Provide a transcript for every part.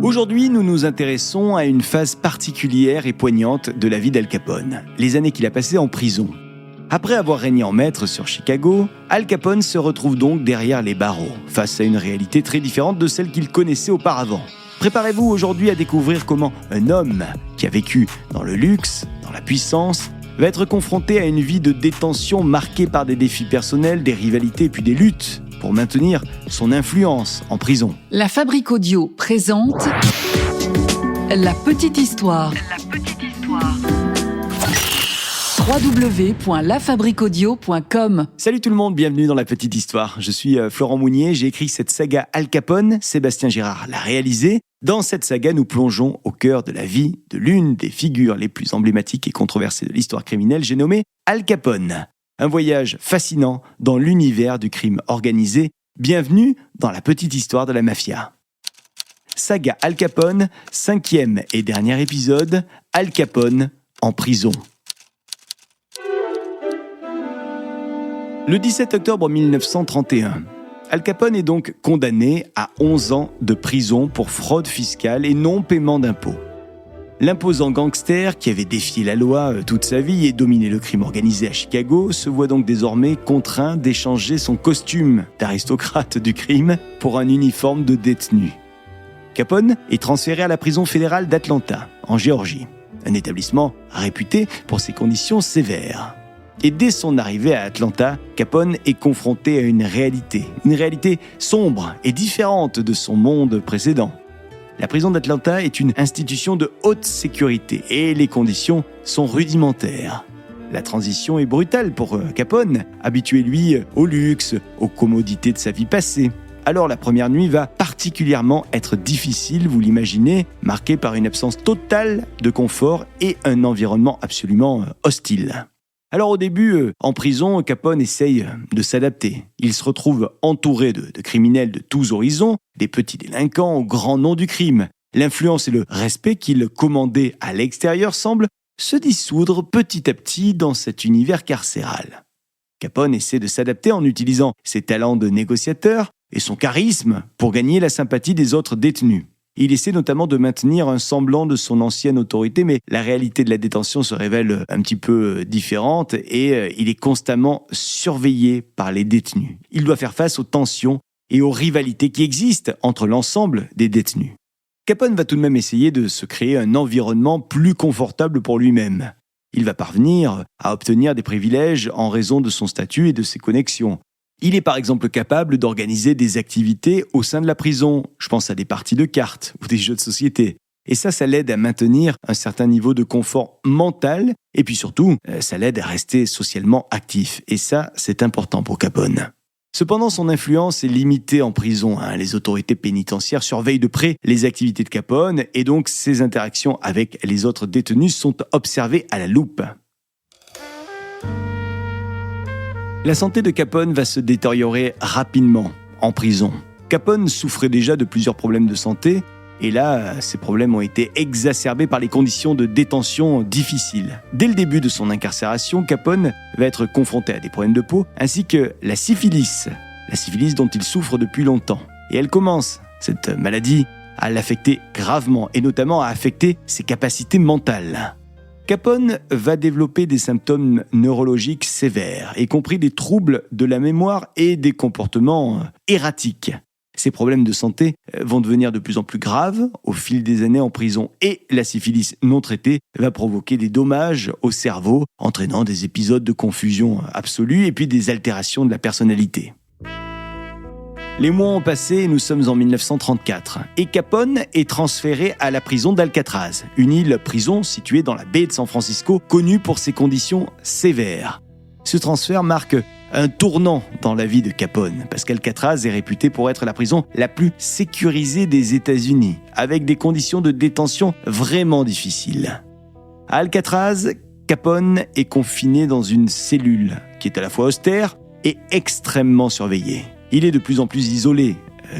Aujourd'hui, nous nous intéressons à une phase particulière et poignante de la vie d'Al Capone, les années qu'il a passées en prison. Après avoir régné en maître sur Chicago, Al Capone se retrouve donc derrière les barreaux, face à une réalité très différente de celle qu'il connaissait auparavant. Préparez-vous aujourd'hui à découvrir comment un homme qui a vécu dans le luxe, dans la puissance, va être confronté à une vie de détention marquée par des défis personnels, des rivalités puis des luttes pour maintenir son influence en prison. La Fabrique Audio présente La Petite Histoire. www.lafabriqueaudio.com. Salut tout le monde, bienvenue dans La Petite Histoire. Je suis Florent Mounier, j'ai écrit cette saga Al Capone, Sébastien Girard l'a réalisée. Dans cette saga, nous plongeons au cœur de la vie de l'une des figures les plus emblématiques et controversées de l'histoire criminelle, j'ai nommé Al Capone. Un voyage fascinant dans l'univers du crime organisé. Bienvenue dans La Petite Histoire de la mafia. Saga Al Capone, 5e et dernier épisode, Al Capone en prison. Le 17 octobre 1931, Al Capone est donc condamné à 11 ans de prison pour fraude fiscale et non-paiement d'impôts. L'imposant gangster qui avait défié la loi toute sa vie et dominé le crime organisé à Chicago se voit donc désormais contraint d'échanger son costume d'aristocrate du crime pour un uniforme de détenu. Capone est transféré à la prison fédérale d'Atlanta, en Géorgie, un établissement réputé pour ses conditions sévères. Et dès son arrivée à Atlanta, Capone est confronté à une réalité sombre et différente de son monde précédent. La prison d'Atlanta est une institution de haute sécurité et les conditions sont rudimentaires. La transition est brutale pour Capone, habitué lui au luxe, aux commodités de sa vie passée. Alors la première nuit va particulièrement être difficile, vous l'imaginez, marquée par une absence totale de confort et un environnement absolument hostile. Alors au début, en prison, Capone essaye de s'adapter. Il se retrouve entouré de criminels de tous horizons, des petits délinquants aux grands noms du crime. L'influence et le respect qu'il commandait à l'extérieur semblent se dissoudre petit à petit dans cet univers carcéral. Capone essaie de s'adapter en utilisant ses talents de négociateur et son charisme pour gagner la sympathie des autres détenus. Il essaie notamment de maintenir un semblant de son ancienne autorité, mais la réalité de la détention se révèle un petit peu différente et il est constamment surveillé par les détenus. Il doit faire face aux tensions et aux rivalités qui existent entre l'ensemble des détenus. Capone va tout de même essayer de se créer un environnement plus confortable pour lui-même. Il va parvenir à obtenir des privilèges en raison de son statut et de ses connexions. Il est par exemple capable d'organiser des activités au sein de la prison. Je pense à des parties de cartes ou des jeux de société. Et ça l'aide à maintenir un certain niveau de confort mental. Et puis surtout, ça l'aide à rester socialement actif. Et ça, c'est important pour Capone. Cependant, son influence est limitée en prison. Les autorités pénitentiaires surveillent de près les activités de Capone et donc ses interactions avec les autres détenus sont observées à la loupe. La santé de Capone va se détériorer rapidement en prison. Capone souffrait déjà de plusieurs problèmes de santé, et là, ces problèmes ont été exacerbés par les conditions de détention difficiles. Dès le début de son incarcération, Capone va être confronté à des problèmes de peau, ainsi que la syphilis dont il souffre depuis longtemps. Et elle commence, cette maladie, à l'affecter gravement, et notamment à affecter ses capacités mentales. Capone va développer des symptômes neurologiques sévères, y compris des troubles de la mémoire et des comportements erratiques. Ces problèmes de santé vont devenir de plus en plus graves au fil des années en prison et la syphilis non traitée va provoquer des dommages au cerveau, entraînant des épisodes de confusion absolue et puis des altérations de la personnalité. Les mois ont passé et nous sommes en 1934 et Capone est transféré à la prison d'Alcatraz, une île-prison située dans la baie de San Francisco, connue pour ses conditions sévères. Ce transfert marque un tournant dans la vie de Capone, parce qu'Alcatraz est réputée pour être la prison la plus sécurisée des États-Unis, avec des conditions de détention vraiment difficiles. À Alcatraz, Capone est confiné dans une cellule qui est à la fois austère et extrêmement surveillée. Il est de plus en plus isolé,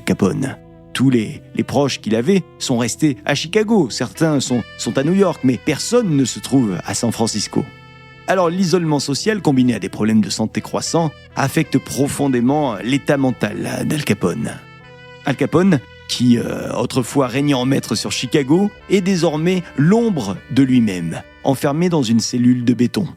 Capone. Tous les proches qu'il avait sont restés à Chicago. Certains sont à New York, mais personne ne se trouve à San Francisco. Alors l'isolement social, combiné à des problèmes de santé croissants, affecte profondément l'état mental d'Al Capone. Al Capone, qui autrefois régnait en maître sur Chicago, est désormais l'ombre de lui-même, enfermé dans une cellule de béton.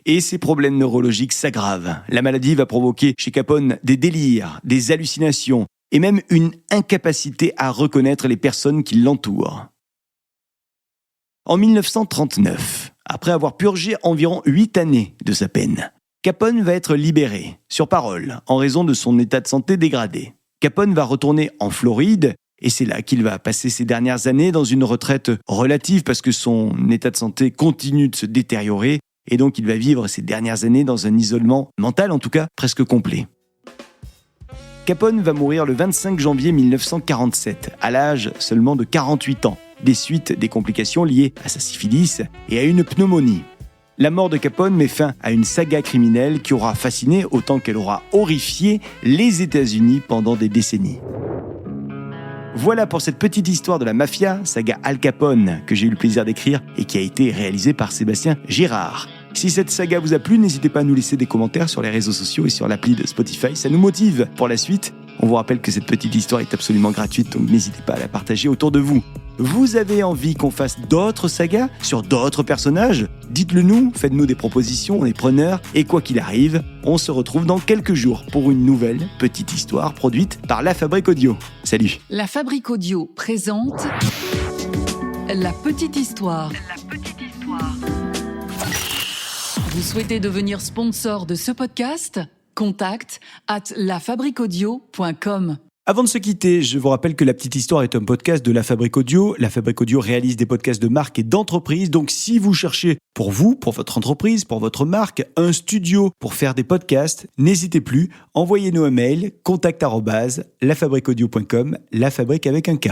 Et ses problèmes neurologiques s'aggravent. La maladie va provoquer chez Capone des délires, des hallucinations et même une incapacité à reconnaître les personnes qui l'entourent. En 1939, après avoir purgé environ 8 années de sa peine, Capone va être libéré, sur parole, en raison de son état de santé dégradé. Capone va retourner en Floride, et c'est là qu'il va passer ses dernières années dans une retraite relative parce que son état de santé continue de se détériorer, et donc il va vivre ses dernières années dans un isolement mental, en tout cas presque complet. Capone va mourir le 25 janvier 1947, à l'âge seulement de 48 ans, des suites des complications liées à sa syphilis et à une pneumonie. La mort de Capone met fin à une saga criminelle qui aura fasciné autant qu'elle aura horrifié les États-Unis pendant des décennies. Voilà pour cette petite histoire de la mafia, saga Al Capone, que j'ai eu le plaisir d'écrire et qui a été réalisée par Sébastien Girard. Si cette saga vous a plu, n'hésitez pas à nous laisser des commentaires sur les réseaux sociaux et sur l'appli de Spotify, ça nous motive pour la suite. On vous rappelle que cette petite histoire est absolument gratuite, donc n'hésitez pas à la partager autour de vous. Vous avez envie qu'on fasse d'autres sagas sur d'autres personnages ? Dites-le nous, faites-nous des propositions, on est preneurs. Et quoi qu'il arrive, on se retrouve dans quelques jours pour une nouvelle petite histoire produite par La Fabrique Audio. Salut. La Fabrique Audio présente La Petite Histoire. Vous souhaitez devenir sponsor de ce podcast ? Contact @lafabriqueaudio.com. Avant de se quitter, je vous rappelle que La Petite Histoire est un podcast de La Fabrique Audio. La Fabrique Audio réalise des podcasts de marque et d'entreprise. Donc si vous cherchez pour vous, pour votre entreprise, pour votre marque, un studio pour faire des podcasts, n'hésitez plus, envoyez-nous un mail, contact@lafabriqueaudio.com, la fabrique avec un K.